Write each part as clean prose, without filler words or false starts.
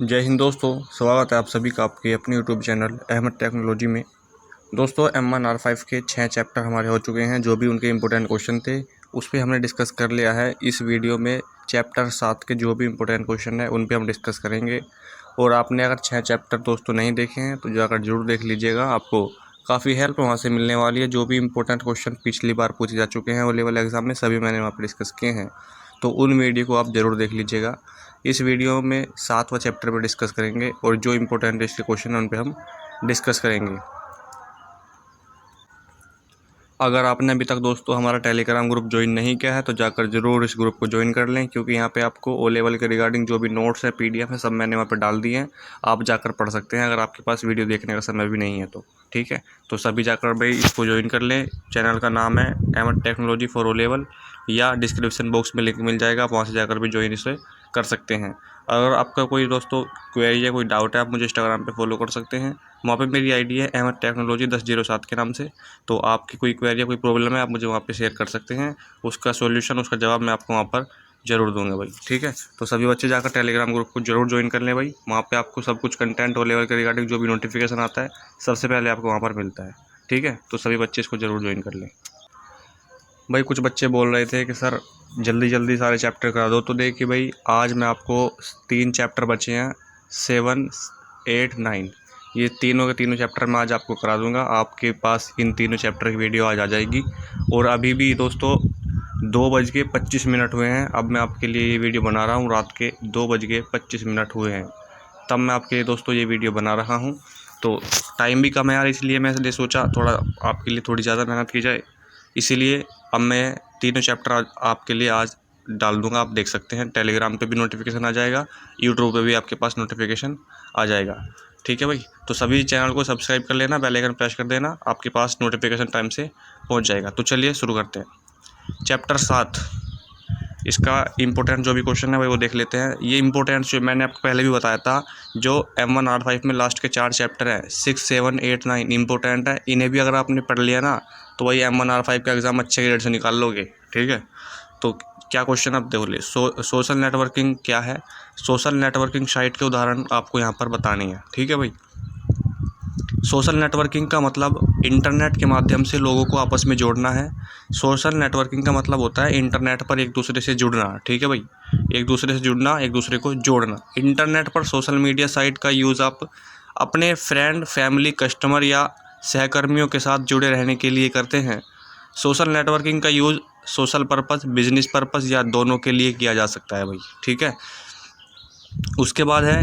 जय हिंद दोस्तों, स्वागत है आप सभी का आपके अपने यूट्यूब चैनल अहमद टेक्नोलॉजी में। दोस्तों M1R5 के 6 चैप्टर हमारे हो चुके हैं। जो भी उनके इम्पोर्टेंट क्वेश्चन थे उस पर हमने डिस्कस कर लिया है। इस वीडियो में चैप्टर 7 के जो भी इम्पोर्टेंट क्वेश्चन है उन पे हम डिस्कस करेंगे। और आपने अगर 6 चैप्टर दोस्तों नहीं देखे हैं तो जाकर जरूर देख लीजिएगा, आपको काफ़ी हेल्प वहाँ से मिलने वाली है। जो भी इम्पोर्टेंट क्वेश्चन पिछली बार पूछे जा चुके हैं ओ लेवल एग्ज़ाम में, सभी मैंने वहाँ पर डिस्कस किए हैं, तो उन वीडियो को आप ज़रूर देख लीजिएगा। इस वीडियो में 7वां चैप्टर पर डिस्कस करेंगे और जो इम्पोर्टेंट इसके क्वेश्चन हैं उन पर हम डिस्कस करेंगे। अगर आपने अभी तक दोस्तों हमारा टेलीग्राम ग्रुप ज्वाइन नहीं किया है तो जाकर ज़रूर इस ग्रुप को ज्वाइन कर लें, क्योंकि यहाँ पे आपको ओ लेवल के रिगार्डिंग जो भी नोट्स है PDF है सब मैंने वहाँ पे डाल दिए हैं। आप जाकर पढ़ सकते हैं अगर आपके पास वीडियो देखने का समय भी नहीं है तो। ठीक है, तो सभी जाकर भाई इसको ज्वाइन कर लें। चैनल का नाम है Ahmed technology for O level, या डिस्क्रिप्शन बॉक्स में लिंक मिल जाएगा, आप वहाँ से जाकर भी ज्वाइन इसे कर सकते हैं। अगर आपका कोई दोस्तों क्वेरी या कोई डाउट है आप मुझे इंस्टाग्राम पे फॉलो कर सकते हैं। वहाँ पे मेरी आईडी है अहमद टेक्नोलॉजी 1007 के नाम से। तो आपकी कोई क्वेरी या कोई प्रॉब्लम है आप मुझे वहाँ पे शेयर कर सकते हैं, उसका सॉल्यूशन उसका जवाब मैं आपको वहाँ पर ज़रूर दूंगा भाई। ठीक है, तो सभी बच्चे जाकर टेलीग्राम ग्रुप को जरूर ज्वाइन कर लें भाई। वहाँ पर आपको सब कुछ कंटेंट ओ लेवल के रिगार्डिंग जो भी नोटिफिकेशन आता है सबसे पहले आपको वहाँ पर मिलता है। ठीक है, तो सभी बच्चे इसको ज़रूर ज्वाइन कर लें भाई। कुछ बच्चे बोल रहे थे कि सर जल्दी जल्दी सारे चैप्टर करा दो, तो देखिए भाई आज मैं आपको 3 चैप्टर बचे हैं, 7, 8, 9, ये तीनों के तीनों चैप्टर मैं आज आपको करा दूंगा। आपके पास इन तीनों चैप्टर की वीडियो आज आ जाएगी। और अभी भी दोस्तों 2:25 हुए हैं। अब मैं आपके लिए ये वीडियो बना रहा हूँ, रात के 2:25 हुए हैं तब मैं आपके लिए दोस्तों ये वीडियो बना रहा हूँ। तो टाइम भी कम है यार, इसलिए मैंने सोचा थोड़ा आपके लिए थोड़ी ज़्यादा मेहनत की जाए, इसीलिए अब मैं तीनों चैप्टर आपके लिए आज डाल दूंगा। आप देख सकते हैं, टेलीग्राम पे भी नोटिफिकेशन आ जाएगा, यूट्यूब पे भी आपके पास नोटिफिकेशन आ जाएगा। ठीक है भाई, तो सभी चैनल को सब्सक्राइब कर लेना, बेल आइकन प्रेस कर देना, आपके पास नोटिफिकेशन टाइम से पहुंच जाएगा। तो चलिए शुरू करते हैं। चैप्टर 7, इसका इम्पोर्टेंट जो भी क्वेश्चन है भाई वो देख लेते हैं। ये इम्पोर्टेंट जो मैंने आपको पहले भी बताया था, जो M1R5 में लास्ट के 4 चैप्टर हैं 6, 7, 8, 9 इम्पोर्टेंट है। इन्हें भी अगर आपने पढ़ लिया ना तो वही M1R5 का एग्ज़ाम अच्छे ग्रेड से निकाल लोगे। ठीक है, तो क्या क्वेश्चन आप देख ले। सोशल नेटवर्किंग क्या है। सोशल नेटवर्किंग साइट के उदाहरण आपको यहाँ पर बतानी है। ठीक है भाई, सोशल नेटवर्किंग का मतलब इंटरनेट के माध्यम से लोगों को आपस में जोड़ना है। सोशल नेटवर्किंग का मतलब होता है इंटरनेट पर एक दूसरे से जुड़ना। ठीक है भाई, एक दूसरे से जुड़ना, एक दूसरे को जोड़ना। इंटरनेट पर सोशल मीडिया साइट का यूज़ आप अपने फ्रेंड, फैमिली, कस्टमर या सहकर्मियों के साथ जुड़े रहने के लिए करते हैं। सोशल नेटवर्किंग का use social purpose, business purpose या दोनों के लिए किया जा सकता है भाई। ठीक है, उसके बाद है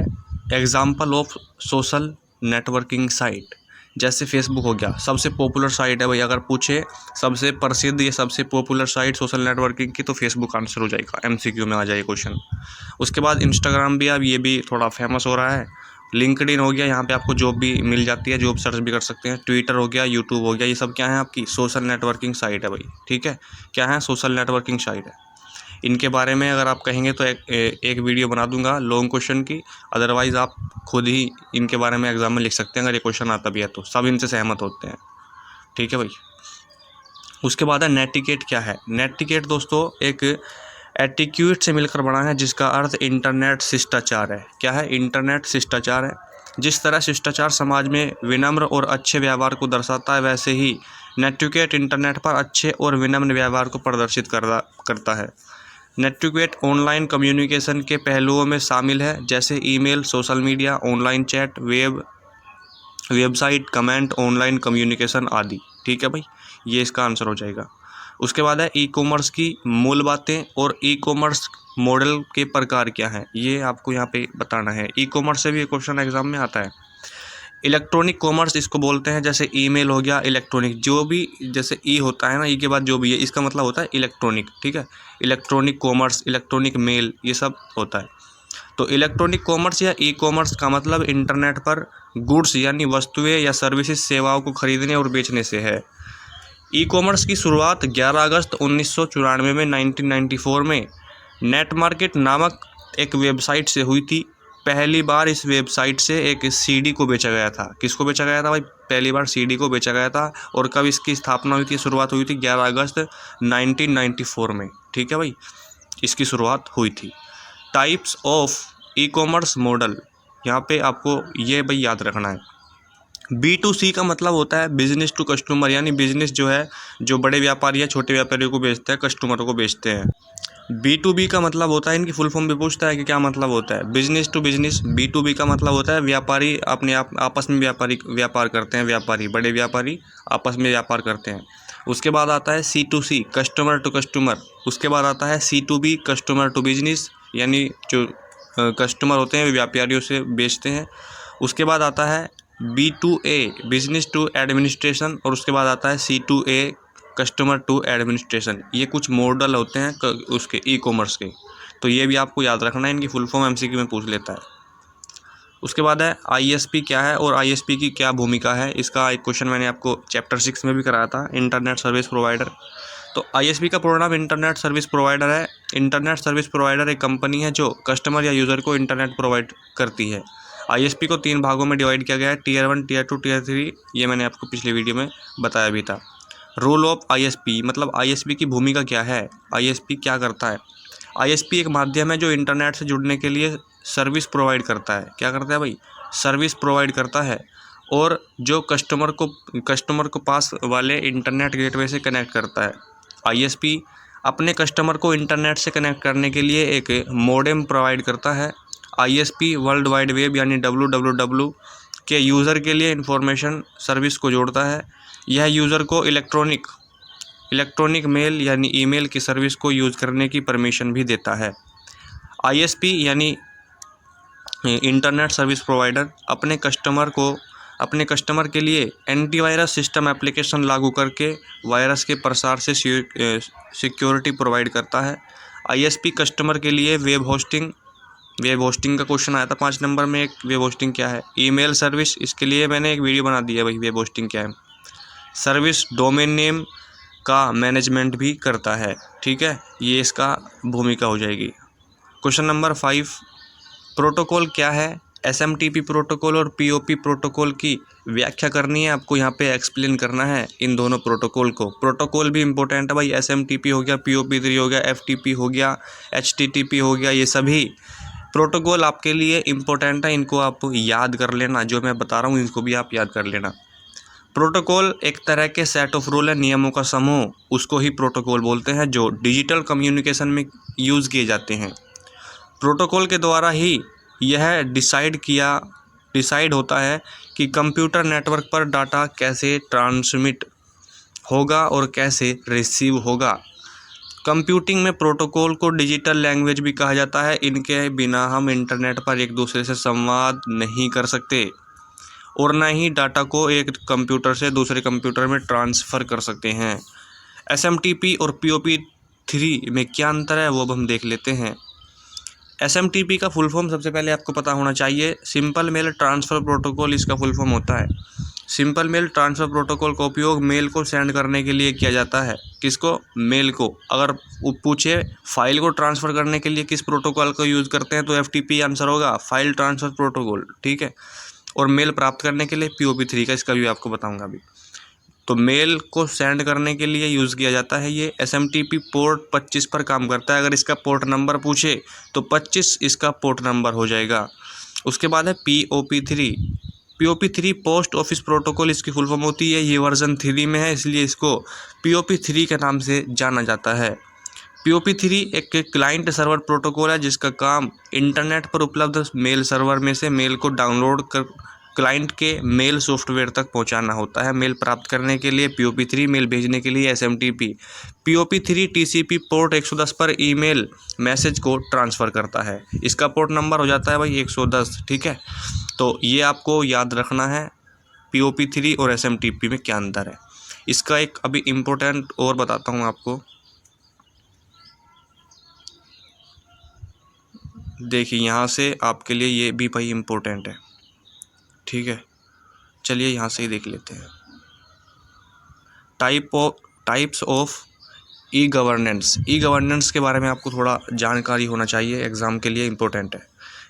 example of social networking site. जैसे फेसबुक हो गया, सबसे पॉपुलर साइट है भाई। अगर पूछे सबसे प्रसिद्ध या सबसे पॉपुलर साइट सोशल नेटवर्किंग की तो फेसबुक आंसर हो जाएगा, MCQ में आ जाएगा क्वेश्चन। उसके बाद इंस्टाग्राम भी, अब ये भी थोड़ा फेमस हो रहा है। लिंक्डइन हो गया, यहाँ पे आपको जॉब भी मिल जाती है, जॉब सर्च भी कर सकते हैं। ट्विटर हो गया, यूट्यूब हो गया, ये सब क्या है आपकी सोशल नेटवर्किंग साइट है भाई। ठीक है, क्या है, सोशल नेटवर्किंग साइट है। इनके बारे में अगर आप कहेंगे तो एक वीडियो बना दूंगा लॉन्ग क्वेश्चन की। अदरवाइज़ आप खुद ही इनके बारे में एग्जाम में लिख सकते हैं, अगर ये क्वेश्चन आता भी है तो सब इनसे सहमत होते हैं। ठीक है भाई, उसके बाद है नेटिकेट क्या है। नेटिकेट दोस्तों एक एटिक्यूट से मिलकर बना है, जिसका अर्थ इंटरनेट शिष्टाचार है। क्या है, इंटरनेट शिष्टाचार है। जिस तरह शिष्टाचार समाज में विनम्र और अच्छे व्यवहार को दर्शाता है, वैसे ही नेटिकेट इंटरनेट पर अच्छे और विनम्र व्यवहार को प्रदर्शित करता है। नेटिक्वेट ऑनलाइन कम्युनिकेशन के पहलुओं में शामिल है, जैसे email, social media, online chat, website, comment, online communication आदि। ठीक है भाई, ये इसका आंसर हो जाएगा। उसके बाद है ई कॉमर्स की मूल बातें और ई कॉमर्स मॉडल के प्रकार क्या हैं, ये आपको यहाँ पे बताना है। ई कॉमर्स से भी क्वेश्चन एग्जाम में आता है। इलेक्ट्रॉनिक कॉमर्स इसको बोलते हैं, जैसे ईमेल हो गया, इलेक्ट्रॉनिक जो भी, जैसे ई होता है ना, ई के बाद जो भी है इसका मतलब होता है इलेक्ट्रॉनिक। ठीक है, इलेक्ट्रॉनिक कॉमर्स, इलेक्ट्रॉनिक मेल, ये सब होता है। तो इलेक्ट्रॉनिक कॉमर्स या ई कॉमर्स का मतलब इंटरनेट पर गुड्स यानी वस्तुएं या सर्विसेज, सेवाओं को खरीदने और बेचने से है। ई कॉमर्स की शुरुआत 11 अगस्त 1994 में 1994 में नेट मार्केट नामक एक वेबसाइट से हुई थी। पहली बार इस वेबसाइट से एक CD को बेचा गया था। किसको बेचा गया था भाई, पहली बार CD को बेचा गया था। और कब इसकी स्थापना हुई थी, शुरुआत हुई थी 11 अगस्त 1994 में। ठीक है भाई, इसकी शुरुआत हुई थी। Types of e commerce model. यहाँ पे आपको ये भाई याद रखना है। B2C का मतलब होता है बिजनेस टू कस्टमर, यानी बिजनेस जो है जो बड़े व्यापारी या छोटे व्यापारियों को बेचते हैं, कस्टमरों को बेचते हैं। B2B का मतलब होता है, इनकी फुल फॉर्म भी पूछता है कि क्या मतलब होता है, बिजनेस टू बिजनेस। B2B का मतलब होता है व्यापारी अपने आप आपस में व्यापार करते हैं, व्यापारी बड़े व्यापारी आपस में व्यापार करते हैं। उसके बाद आता है C2C, कस्टमर टू कस्टमर। उसके बाद आता है C2B, कस्टमर टू बिजनेस, यानी जो कस्टमर होते हैं वे व्यापारियों से बेचते हैं। उसके बाद आता है B2A, बिजनेस टू एडमिनिस्ट्रेशन। और उसके बाद आता है C2A, कस्टमर टू एडमिनिस्ट्रेशन। ये कुछ मॉडल होते हैं उसके ई-कॉमर्स के, तो ये भी आपको याद रखना है, इनकी फुल फॉर्म MCQ में पूछ लेता है। उसके बाद है ISP क्या है और ISP की क्या भूमिका है। इसका एक क्वेश्चन मैंने आपको चैप्टर 6 में भी कराया था, इंटरनेट सर्विस प्रोवाइडर। तो ISP का पूरा नाम इंटरनेट सर्विस प्रोवाइडर है। इंटरनेट सर्विस प्रोवाइडर एक कंपनी है जो कस्टमर या यूज़र को इंटरनेट प्रोवाइड करती है। ISP को 3 भागों में डिवाइड किया गया है, Tier 1, Tier 2, Tier 3। ये मैंने आपको पिछले वीडियो में बताया भी था। रोल ऑफ ISP, मतलब ISP की भूमिका क्या है, ISP क्या करता है। ISP एक माध्यम है जो इंटरनेट से जुड़ने के लिए सर्विस प्रोवाइड करता है। क्या करता है भाई, सर्विस प्रोवाइड करता है। और जो कस्टमर को पास वाले इंटरनेट गेटवे से कनेक्ट करता है। ISP अपने कस्टमर को इंटरनेट से कनेक्ट करने के लिए एक मोडेम प्रोवाइड करता है। ISP वर्ल्ड वाइड वेब यानी WWW के यूज़र के लिए इंफॉर्मेशन सर्विस को जोड़ता है। यह यूज़र को इलेक्ट्रॉनिक मेल यानी ईमेल की सर्विस को यूज़ करने की परमिशन भी देता है। ISP यानी इंटरनेट सर्विस प्रोवाइडर अपने कस्टमर के लिए एंटीवायरस सिस्टम एप्लीकेशन लागू करके वायरस के प्रसार से सिक्योरिटी प्रोवाइड करता है। ISP कस्टमर के लिए वेब होस्टिंग का क्वेश्चन आया था 5 नंबर में। एक वेब होस्टिंग क्या है, ईमेल सर्विस। इसके लिए मैंने एक वीडियो बना दिया भाई, वेब होस्टिंग क्या है। सर्विस डोमेन नेम का मैनेजमेंट भी करता है, ठीक है, ये इसका भूमिका हो जाएगी। क्वेश्चन नंबर 5, प्रोटोकॉल क्या है। SMTP प्रोटोकॉल और POP प्रोटोकॉल की व्याख्या करनी है, आपको यहाँ पे एक्सप्लेन करना है इन दोनों प्रोटोकॉल को। प्रोटोकॉल भी इंपॉर्टेंट है भाई, SMTP हो गया, POP3 हो गया, FTP हो गया, HTTP हो गया, ये सभी प्रोटोकॉल आपके लिए इम्पोर्टेंट है, इनको आप याद कर लेना। जो मैं बता रहा हूँ इनको भी आप याद कर लेना। प्रोटोकॉल एक तरह के सेट ऑफ रूल है, नियमों का समूह, उसको ही प्रोटोकॉल बोलते हैं, जो डिजिटल कम्युनिकेशन में यूज़ किए जाते हैं। प्रोटोकॉल के द्वारा ही यह डिसाइड होता है कि कंप्यूटर नेटवर्क पर डाटा कैसे ट्रांसमिट होगा और कैसे रिसीव होगा। कंप्यूटिंग में प्रोटोकॉल को डिजिटल लैंग्वेज भी कहा जाता है। इनके बिना हम इंटरनेट पर एक दूसरे से संवाद नहीं कर सकते और न ही डाटा को एक कंप्यूटर से दूसरे कंप्यूटर में ट्रांसफ़र कर सकते हैं। SMTP और POP3 में क्या अंतर है वो अब हम देख लेते हैं। SMTP का फुल फॉर्म सबसे पहले आपको पता होना चाहिए, सिंपल मेल ट्रांसफ़र प्रोटोकॉल इसका फुल फॉर्म होता है। सिंपल मेल ट्रांसफ़र प्रोटोकॉल का उपयोग मेल को सेंड करने के लिए किया जाता है। किसको, मेल को। अगर पूछे फाइल को ट्रांसफ़र करने के लिए किस प्रोटोकॉल का यूज़ करते हैं तो FTP आंसर होगा, फाइल ट्रांसफ़र प्रोटोकॉल, ठीक है। और मेल प्राप्त करने के लिए POP3 का, इसका भी आपको बताऊंगा अभी। तो मेल को सेंड करने के लिए यूज़ किया जाता है ये। SMTP पोर्ट 25 पर काम करता है। अगर इसका पोर्ट नंबर पूछे तो 25 इसका पोर्ट नंबर हो जाएगा। उसके बाद है POP3 पोस्ट ऑफिस प्रोटोकॉल, इसकी फुल फॉर्म होती है। ये वर्जन 3 में है, इसलिए इसको POP3 के नाम से जाना जाता है। POP3 एक क्लाइंट सर्वर प्रोटोकॉल है जिसका काम इंटरनेट पर उपलब्ध मेल सर्वर में से मेल को डाउनलोड कर क्लाइंट के मेल सॉफ्टवेयर तक पहुंचाना होता है। मेल प्राप्त करने के लिए POP3, मेल भेजने के लिए SMTP। POP3 TCP पोर्ट 110 पर ईमेल मैसेज को ट्रांसफ़र करता है। इसका पोर्ट नंबर हो जाता है भाई 110, ठीक है। तो ये आपको याद रखना है, POP3 और SMTP में क्या अंतर है। इसका एक अभी इम्पोर्टेंट और बताता हूँ आपको। देखिए यहाँ से आपके लिए ये भी भाई इम्पोर्टेंट है, ठीक है। चलिए यहाँ से ही देख लेते हैं। टाइप्स ऑफ ई गवर्नेंस के बारे में आपको थोड़ा जानकारी होना चाहिए, एग्ज़ाम के लिए इम्पोर्टेंट है।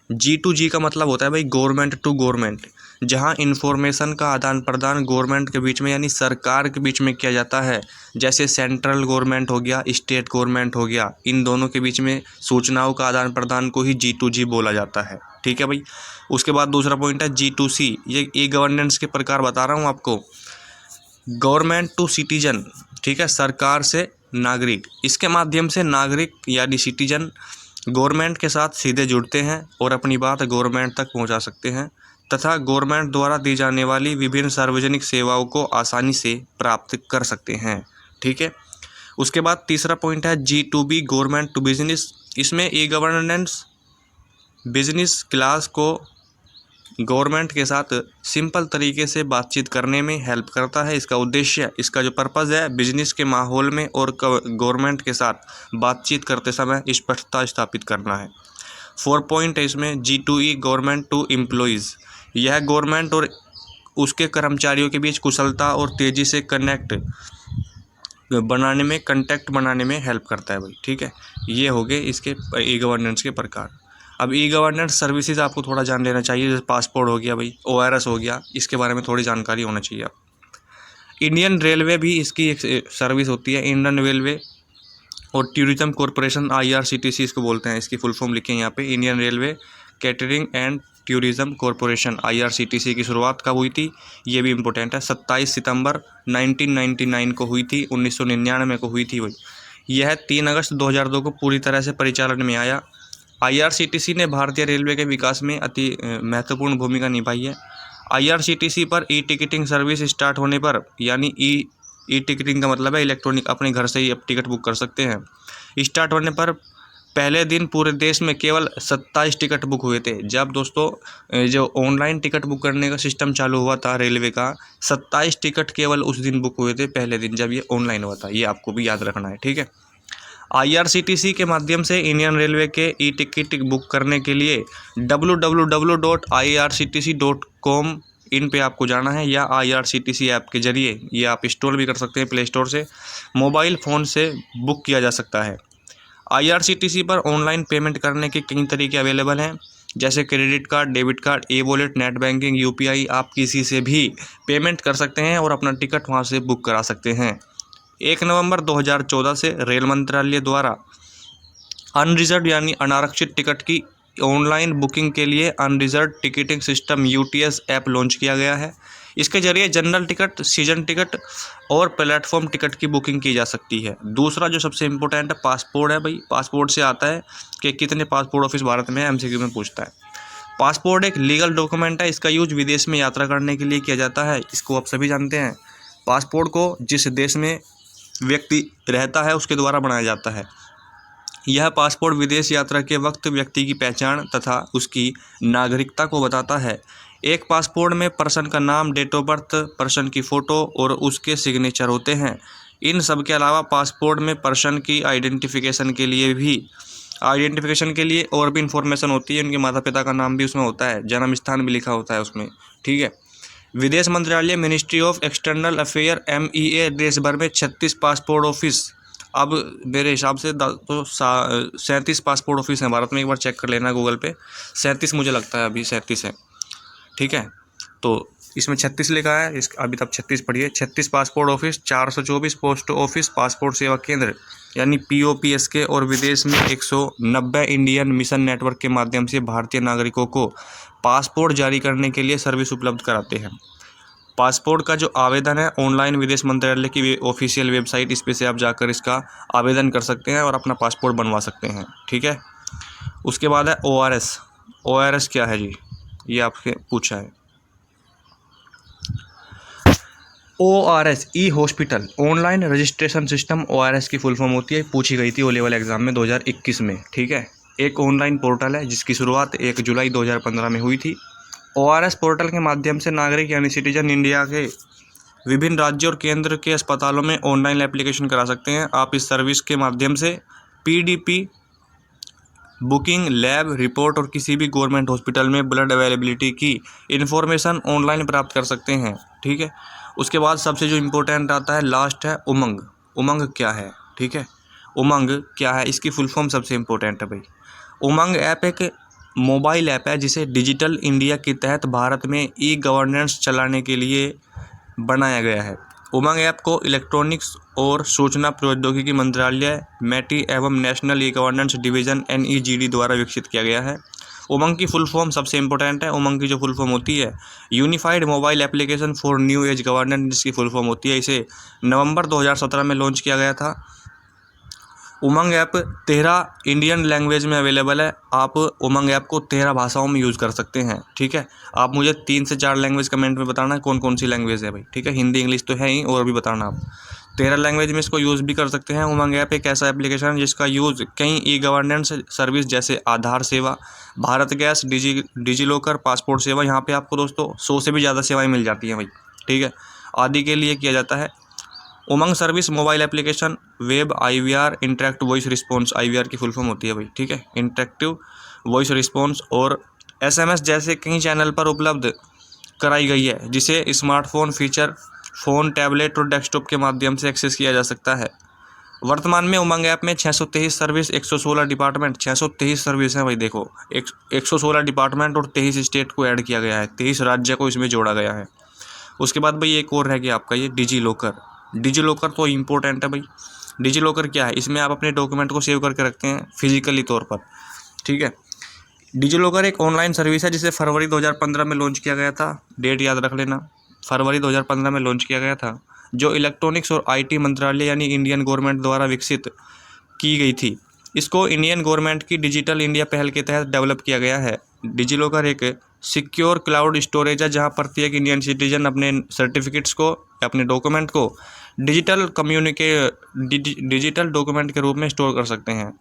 G2G का मतलब होता है भाई गवर्नमेंट टू गवर्नमेंट, जहां इंफॉर्मेशन का आदान प्रदान गवर्नमेंट के बीच में यानी सरकार के बीच में किया जाता है। जैसे सेंट्रल गवर्नमेंट हो गया, स्टेट गवर्नमेंट हो गया, इन दोनों के बीच में सूचनाओं का आदान प्रदान को ही G2G बोला जाता है। ठीक है भाई। उसके बाद दूसरा पॉइंट है G2C, ये ई गवर्नेंस के प्रकार बता रहा हूँ आपको। गवर्नमेंट टू सिटीजन, ठीक है, सरकार से नागरिक। इसके माध्यम से नागरिक यानी सिटीजन गवर्नमेंट के साथ सीधे जुड़ते हैं और अपनी बात गवर्नमेंट तक पहुंचा सकते हैं तथा गवर्नमेंट द्वारा दी जाने वाली विभिन्न सार्वजनिक सेवाओं को आसानी से प्राप्त कर सकते हैं। ठीक है। उसके बाद तीसरा पॉइंट है G2B, गवर्नमेंट टू बिजनेस। इसमें ई गवर्नेंस बिजनेस क्लास को गवर्नमेंट के साथ सिंपल तरीके से बातचीत करने में हेल्प करता है। इसका उद्देश्य, इसका जो पर्पज़ है, बिजनेस के माहौल में और गवर्नमेंट के साथ बातचीत करते समय स्पष्टता स्थापित करना है। 4 पॉइंट है इसमें G2E, गवर्नमेंट टू एम्प्लॉयज़। यह गवर्नमेंट और उसके कर्मचारियों के बीच कुशलता और तेज़ी से कंटेक्ट बनाने में हेल्प करता है भाई। ठीक है। ये हो गए इसके ई गवर्नेंस के प्रकार। अब ई गवर्नेंस सर्विसेज आपको थोड़ा जान लेना चाहिए। जैसे पासपोर्ट हो गया भाई, ORS हो गया, इसके बारे में थोड़ी जानकारी होना चाहिए आप। इंडियन रेलवे भी इसकी एक सर्विस होती है, इंडियन रेलवे और टूरिज्म कॉरपोरेशन, IRCTC इसको बोलते हैं। इसकी फुल फॉर्म लिखे हैं यहाँ पे, Indian railway catering and tourism corporation, IRCTC की शुरुआत कब हुई थी, ये भी इम्पोर्टेंट है। 27 सितंबर 1999 को हुई थी, 1999 को हुई थी भाई। यह 3 अगस्त 2002 को पूरी तरह से परिचालन में आया। IRCTC ने भारतीय रेलवे के विकास में अति महत्वपूर्ण भूमिका निभाई है। IRCTC पर ई टिकटिंग सर्विस स्टार्ट होने पर, यानी ई टिकटिंग का मतलब है इलेक्ट्रॉनिक, अपने घर से ही अब टिकट बुक कर सकते हैं। स्टार्ट होने पर पहले दिन पूरे देश में केवल 27 टिकट बुक हुए थे। जब दोस्तों जो ऑनलाइन टिकट बुक करने का सिस्टम चालू हुआ था रेलवे का, 27 टिकट केवल उस दिन बुक हुए थे, पहले दिन जब ये ऑनलाइन हुआ था। ये आपको भी याद रखना है। ठीक है। IRCTC के माध्यम से इंडियन रेलवे के ई टिकट बुक करने के लिए www.irctc.com इन पे आपको जाना है, या IRCTC ऐप के जरिए ये आप इंस्टॉल भी कर सकते हैं प्ले स्टोर से, मोबाइल फ़ोन से बुक किया जा सकता है। IRCTC पर ऑनलाइन पेमेंट करने के कई तरीके अवेलेबल हैं, जैसे credit card, debit card, e-wallet, net banking, UPI। आप किसी से भी पेमेंट कर सकते हैं और अपना टिकट वहाँ से बुक करा सकते हैं। 1 नवंबर 2014 से रेल मंत्रालय द्वारा अनरिजर्व यानी अनारक्षित टिकट की ऑनलाइन बुकिंग के लिए unreserve ticketing system UTS app launch किया गया है। इसके जरिए जनरल टिकट, सीजन टिकट और प्लेटफॉर्म टिकट की बुकिंग की जा सकती है। दूसरा जो सबसे इम्पोर्टेंट है पासपोर्ट है भाई। पासपोर्ट से आता है कि कितने पासपोर्ट ऑफिस भारत में है, MCQ में पूछता है। पासपोर्ट एक लीगल डॉक्यूमेंट है। इसका यूज विदेश में यात्रा करने के लिए किया जाता है। इसको आप सभी जानते हैं। पासपोर्ट को जिस देश में व्यक्ति रहता है उसके द्वारा बनाया जाता है। यह पासपोर्ट विदेश यात्रा के वक्त व्यक्ति की पहचान तथा उसकी नागरिकता को बताता है। एक पासपोर्ट में पर्सन का नाम, डेट ऑफ बर्थ, पर्सन की फ़ोटो और उसके सिग्नेचर होते हैं। इन सब के अलावा पासपोर्ट में पर्सन की आइडेंटिफिकेशन के लिए और भी इंफॉर्मेशन होती है। उनके माता पिता का नाम भी उसमें होता है, जन्म स्थान भी लिखा होता है उसमें। ठीक है। विदेश मंत्रालय, ministry of external affair, MEA, देश भर में 36 पासपोर्ट ऑफिस, अब मेरे हिसाब से तो 37 पासपोर्ट ऑफिस हैं भारत में। एक बार चेक कर लेना गूगल पे, 37 मुझे लगता है, अभी 37 है। ठीक है। तो इसमें 36 लिखा है, इस अभी तक 36 पढ़िए। 36 passport office, 424 post office, passport सेवा केंद्र यानी POPSK और विदेश में 190 इंडियन मिशन नेटवर्क के माध्यम से भारतीय नागरिकों को पासपोर्ट जारी करने के लिए सर्विस उपलब्ध कराते हैं। पासपोर्ट का जो आवेदन है ऑनलाइन विदेश मंत्रालय की ऑफिशियल वेबसाइट, इस पे से आप जाकर इसका आवेदन कर सकते हैं और अपना पासपोर्ट बनवा सकते हैं। ठीक है। उसके बाद है ORS क्या है जी, ये आपसे पूछा है। ORS, e hospital online registration system, ORS की फुल फॉर्म होती है। पूछी गई थी O लेवल एग्जाम में 2021 में। ठीक है। एक ऑनलाइन पोर्टल है जिसकी शुरुआत 1 जुलाई 2015 में हुई थी। ORS पोर्टल के माध्यम से नागरिक यानी सिटीजन इंडिया के विभिन्न राज्यों और केंद्र के अस्पतालों में ऑनलाइन एप्लीकेशन करा सकते हैं। आप इस सर्विस के माध्यम से PDP बुकिंग, लैब रिपोर्ट और किसी भी गवर्नमेंट हॉस्पिटल में ब्लड अवेलेबिलिटी की इन्फॉर्मेशन ऑनलाइन प्राप्त कर सकते हैं। ठीक है। उसके बाद सबसे जो इम्पोर्टेंट आता है लास्ट है उमंग। उमंग क्या है? ठीक है। उमंग क्या है, इसकी फुल फॉर्म सबसे इम्पोर्टेंट है भाई। उमंग ऐप एक मोबाइल ऐप है जिसे डिजिटल इंडिया के तहत भारत में ई गवर्नेंस चलाने के लिए बनाया गया है। उमंग ऐप को इलेक्ट्रॉनिक्स और सूचना प्रौद्योगिकी मंत्रालय मैटी एवं national e governance division NEGD द्वारा विकसित किया गया है। उमंग की फुल फॉर्म सबसे इंपॉर्टेंट है। उमंग की जो फुल फॉर्म होती है unified mobile application for new age governance, जिसकी फुल फॉर्म होती है। इसे नवंबर 2017 में लॉन्च किया गया था। उमंग ऐप 13 इंडियन लैंग्वेज में अवेलेबल है। आप उमंग ऐप को 13 भाषाओं में यूज़ कर सकते हैं, ठीक है। आप मुझे 3 से 4 लैंग्वेज कमेंट में बताना है कौन कौन सी लैंग्वेज है भाई, ठीक है। हिंदी इंग्लिश तो है ही, और भी बताना आप। 13 लैंग्वेज में इसको यूज़ भी कर सकते हैं। उमंग ऐप एक ऐसा एप्लीकेशन है जिसका यूज़ कई ई गवर्नेंस सर्विस जैसे आधार सेवा, Bharat gas, digi locker, passport सेवा, यहाँ पे आपको दोस्तों 100 से भी ज़्यादा सेवाएँ मिल जाती हैं भाई, ठीक है, आदि के लिए किया जाता है। Umang service mobile application web IVR interact voice response, IVR की फुल फॉर्म होती है भाई, ठीक है, इंटरेक्टिव वॉइस रिस्पॉन्स, और SMS जैसे कई चैनल पर उपलब्ध कराई गई है, जिसे स्मार्टफोन फीचर, फ़ोन, टैबलेट और डेस्कटॉप के माध्यम से एक्सेस किया जा सकता है। वर्तमान में उमंग ऐप में 623 सर्विस, 116 डिपार्टमेंट, 623 सर्विस हैं भाई। देखो 116 डिपार्टमेंट और 23 स्टेट को ऐड किया गया है, 23 राज्य को इसमें जोड़ा गया है। उसके बाद भाई एक और रह गया आपका ये डिजी लॉकर। डिजी लॉकर तो इम्पोर्टेंट है भाई। डिजी लॉकर क्या है? इसमें आप अपने डॉक्यूमेंट को सेव करके रखते हैं फिजिकली तौर पर, ठीक है। डिजी लॉकर एक ऑनलाइन सर्विस है जिसे फरवरी 2015 में लॉन्च किया गया था। डेट याद रख लेना, फरवरी 2015 में लॉन्च किया गया था, जो इलेक्ट्रॉनिक्स और IT मंत्रालय यानी इंडियन गवर्नमेंट द्वारा विकसित की गई थी। इसको इंडियन गवर्नमेंट की डिजिटल इंडिया पहल के तहत डेवलप किया गया है। डिजी लॉकर एक सिक्योर क्लाउड स्टोरेज है जहां प्रत्येक इंडियन सिटीजन अपने सर्टिफिकेट्स को, अपने डॉक्यूमेंट को डिजिटल डॉक्यूमेंट के रूप में स्टोर कर सकते हैं।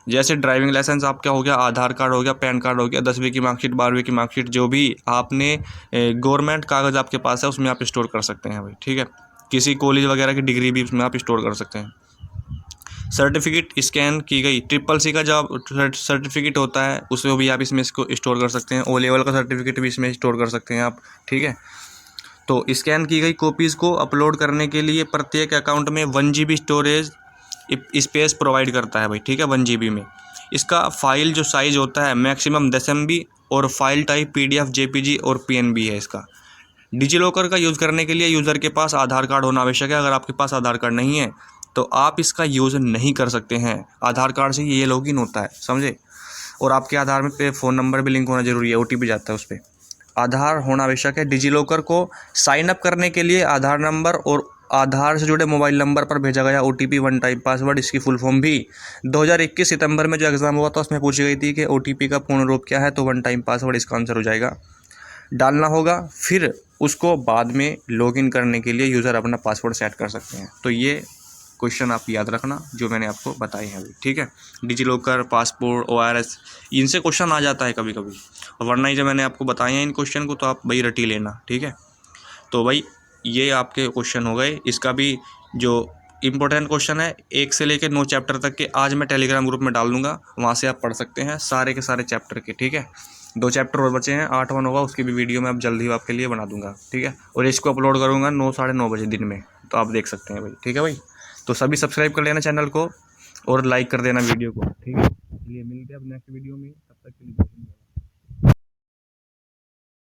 जैसे ड्राइविंग लाइसेंस आपका हो गया, आधार कार्ड हो गया, पैन कार्ड हो गया, 10वीं की मार्कशीट, 12वीं की मार्कशीट, जो भी आपने गवर्नमेंट कागज़ आपके पास है उसमें आप स्टोर कर सकते हैं भाई, ठीक है। किसी कॉलेज वगैरह की डिग्री भी उसमें आप स्टोर कर सकते हैं। सर्टिफिकेट स्कैन की गई CCC का जो सर्टिफिकेट होता है उसमें भी आप इसमें इसको स्टोर कर सकते हैं। O लेवल का सर्टिफिकेट भी इसमें स्टोर कर सकते हैं आप, ठीक है। तो स्कैन की गई कॉपीज़ को अपलोड करने के लिए प्रत्येक अकाउंट में 1 GB स्टोरेज स्पेस प्रोवाइड करता है भाई, ठीक है, 1 GB में। इसका फाइल जो साइज़ होता है मैक्सिमम 10 MB, और फाइल टाइप PDF, JPG और PNB है इसका। डिजी लॉकर का यूज़ करने के लिए यूज़र के पास आधार कार्ड होना आवश्यक है। अगर आपके पास आधार कार्ड नहीं है तो आप इसका यूज़ नहीं कर सकते हैं। आधार कार्ड से ये लॉगिन होता है, समझे। और आपके आधार में पे फ़ोन नंबर भी लिंक होना जरूरी है, OTP जाता है उस पर। आधार होना आवश्यक है। डिजी लॉकर को साइन अप करने के लिए आधार नंबर और आधार से जुड़े मोबाइल नंबर पर भेजा गया OTP, वन टाइम पासवर्ड, इसकी फुल फॉर्म भी 2021 सितंबर में जो एग्ज़ाम हुआ था उसमें पूछी गई थी कि OTP का पूर्ण रूप क्या है, तो वन टाइम पासवर्ड इसका आंसर हो जाएगा, डालना होगा। फिर उसको बाद में लॉगिन करने के लिए यूज़र अपना पासवर्ड सेट कर सकते हैं। तो ये क्वेश्चन आप याद रखना जो मैंने आपको बताए हैं अभी, ठीक है। डिजी लॉकर, पासपोर्ट, ORS, इनसे क्वेश्चन आ जाता है कभी कभी, और वरना ही जब मैंने आपको बताए हैं इन क्वेश्चन को तो आप भाई रटी लेना, ठीक है। तो भाई ये आपके क्वेश्चन हो गए। इसका भी जो इम्पोर्टेंट क्वेश्चन है 1 से लेकर 9 चैप्टर तक के आज मैं टेलीग्राम ग्रुप में डाल दूंगा, वहाँ से आप पढ़ सकते हैं सारे के सारे चैप्टर के, ठीक है। 2 चैप्टर और बचे हैं, 8वां होगा, उसकी भी वीडियो मैं अब जल्दी आपके लिए बना दूंगा, ठीक है। और इसको अपलोड करूँगा 9 साढ़े 9 बजे दिन में, तो आप देख सकते हैं भाई, ठीक है भाई। तो सभी सब्सक्राइब कर लेना चैनल को और लाइक कर देना वीडियो को, ठीक है। चलिए मिलते हैं अब नेक्स्ट वीडियो में, तब तक के लिए।